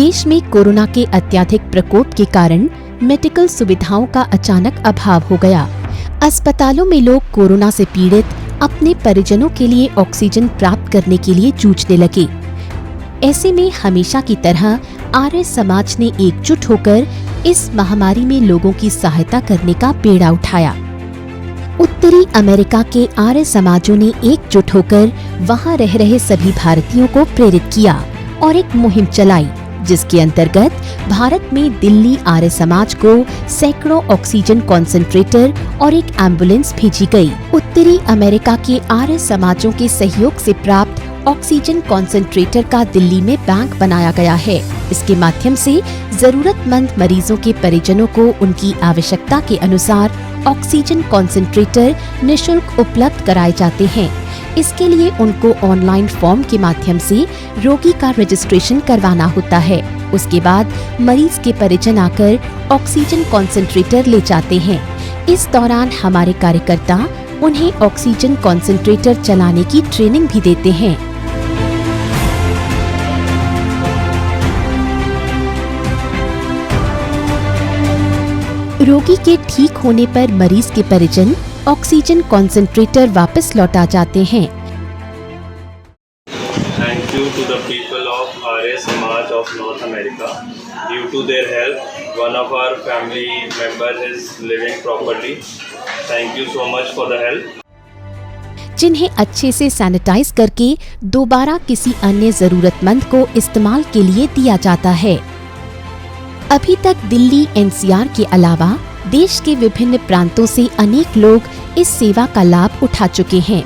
देश में कोरोना के अत्यधिक प्रकोप के कारण मेडिकल सुविधाओं का अचानक अभाव हो गया। अस्पतालों में लोग कोरोना से पीड़ित अपने परिजनों के लिए ऑक्सीजन प्राप्त करने के लिए जूझने लगे। ऐसे में हमेशा की तरह आर्य समाज ने एकजुट होकर इस महामारी में लोगों की सहायता करने का बेड़ा उठाया। उत्तरी अमेरिका के आर्य समाजों ने एकजुट होकर वहां रह रहे सभी भारतीयों को प्रेरित किया और एक मुहिम चलाई, जिसके अंतर्गत भारत में दिल्ली आर्य समाज को सैकड़ों ऑक्सीजन कॉन्सेंट्रेटर और एक एम्बुलेंस भेजी गई। उत्तरी अमेरिका के आर्य समाजों के सहयोग से प्राप्त ऑक्सीजन कॉन्सेंट्रेटर का दिल्ली में बैंक बनाया गया है। इसके माध्यम से जरूरतमंद मरीजों के परिजनों को उनकी आवश्यकता के अनुसार ऑक्सीजन कॉन्सेंट्रेटर निःशुल्क उपलब्ध कराए जाते हैं। इसके लिए उनको ऑनलाइन फॉर्म के माध्यम से रोगी का रजिस्ट्रेशन करवाना होता है। उसके बाद मरीज के परिजन आकर ऑक्सीजन कॉन्सेंट्रेटर ले जाते हैं। इस दौरान हमारे कार्यकर्ता उन्हें ऑक्सीजन कॉन्सेंट्रेटर चलाने की ट्रेनिंग भी देते हैं। रोगी के ठीक होने पर मरीज के परिजन ऑक्सीजन कॉन्सेंट्रेटर वापस लौटा जाते हैं। Thank you to the people of Arya Samaj of North America. Due to their help, one of our family members is living properly. Thank you so much for the help. जिन्हें अच्छे से sanitise करके दोबारा किसी अन्य जरूरतमंद को इस्तेमाल के लिए दिया जाता है। अभी तक दिल्ली एनसीआर के अलावा देश के विभिन्न प्रांतों से अनेक लोग इस सेवा का लाभ उठा चुके हैं।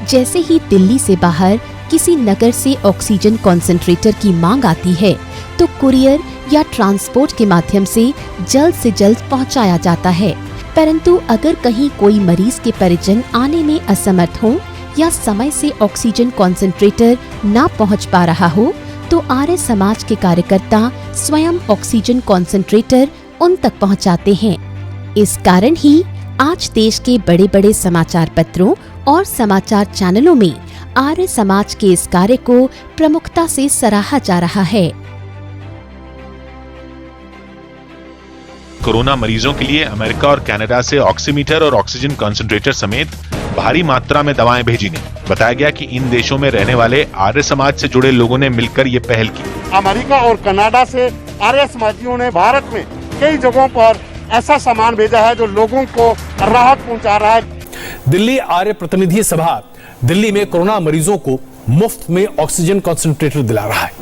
जैसे ही दिल्ली से बाहर किसी नगर से ऑक्सीजन कॉन्सेंट्रेटर की मांग आती है, तो कुरियर या ट्रांसपोर्ट के माध्यम से जल्द पहुंचाया जाता है। परंतु अगर कहीं कोई मरीज के परिजन आने में असमर्थ हो या समय से ऑक्सीजन कॉन्सेंट्रेटर न पहुंच पा रहा हो, तो आर्य समाज के कार्यकर्ता स्वयं ऑक्सीजन कॉन्सेंट्रेटर उन तक पहुंचाते हैं। इस कारण ही आज देश के बड़े बड़े समाचार पत्रों और समाचार चैनलों में आर्य समाज के इस कार्य को प्रमुखता से सराहा जा रहा है। कोरोना मरीजों के लिए अमेरिका और कनाडा से ऑक्सीमीटर और ऑक्सीजन कॉन्सेंट्रेटर समेत भारी मात्रा में दवाएं भेजी गईं। बताया गया कि इन देशों में रहने वाले आर्य समाज से जुड़े लोगों ने मिलकर ये पहल की। अमेरिका और कनाडा से आर्य समाजियों ने भारत में कई जगहों पर ऐसा सामान भेजा है जो लोगों को राहत पहुंचा रहा है। दिल्ली आर्य प्रतिनिधि सभा दिल्ली में कोरोना मरीजों को मुफ्त में ऑक्सीजन कॉन्सेंट्रेटर दिला रहा है।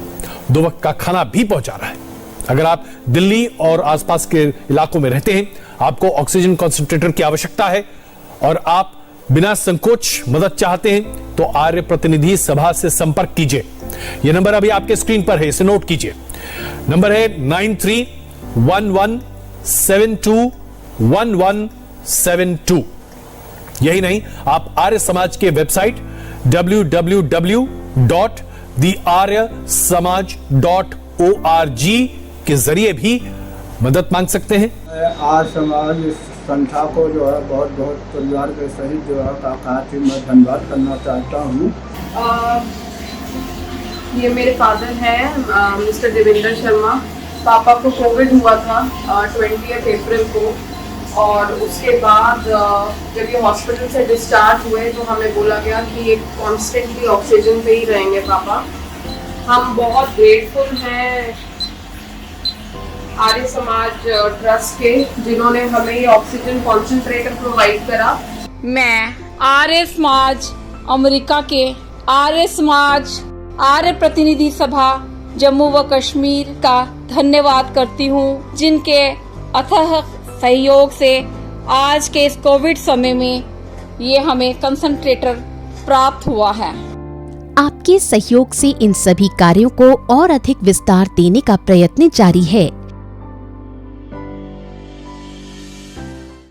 2 वक्त का खाना भी पहुंचा रहा है। अगर आप दिल्ली और आसपास के इलाकों में रहते हैं, आपको ऑक्सीजन कॉन्सेंट्रेटर की आवश्यकता है और आप बिना संकोच मदद चाहते हैं, तो आर्य प्रतिनिधि सभा से संपर्क कीजिए। यह नंबर अभी आपके स्क्रीन पर है, इसे नोट कीजिए। नंबर है 9311721172। यही नहीं, आप आर्य समाज के वेबसाइट www.thearyasamaj.org के जरिए भी मदद मांग सकते हैं। आर्य समाज संस्था को जो है बहुत परिवार के सहित जो है काफी मैं धन्यवाद करना चाहता हूँ। ये मेरे फादर हैं मिस्टर देवेंद्र शर्मा। पापा को कोविड हुआ था 20 अप्रैल को, और उसके बाद जब ये हॉस्पिटल से डिस्चार्ज हुए तो हमें बोला गया कि ये कॉन्स्टेंटली ऑक्सीजन पे ही रहेंगे पापा। हम बहुत ग्रेटफुल हैं आर्य समाज ट्रस्ट के, जिन्होंने हमें ये ऑक्सीजन कॉन्सेंट्रेटर प्रोवाइड करा। मैं आर्य समाज अमेरिका के आर्य समाज आर्य प्रतिनिधि सभा जम्मू व कश्मीर का धन्यवाद करती हूँ, जिनके अथक सहयोग से आज के इस कोविड समय में ये हमें कंसंट्रेटर प्राप्त हुआ है। आपके सहयोग से इन सभी कार्यों को और अधिक विस्तार देने का प्रयत्न जारी है।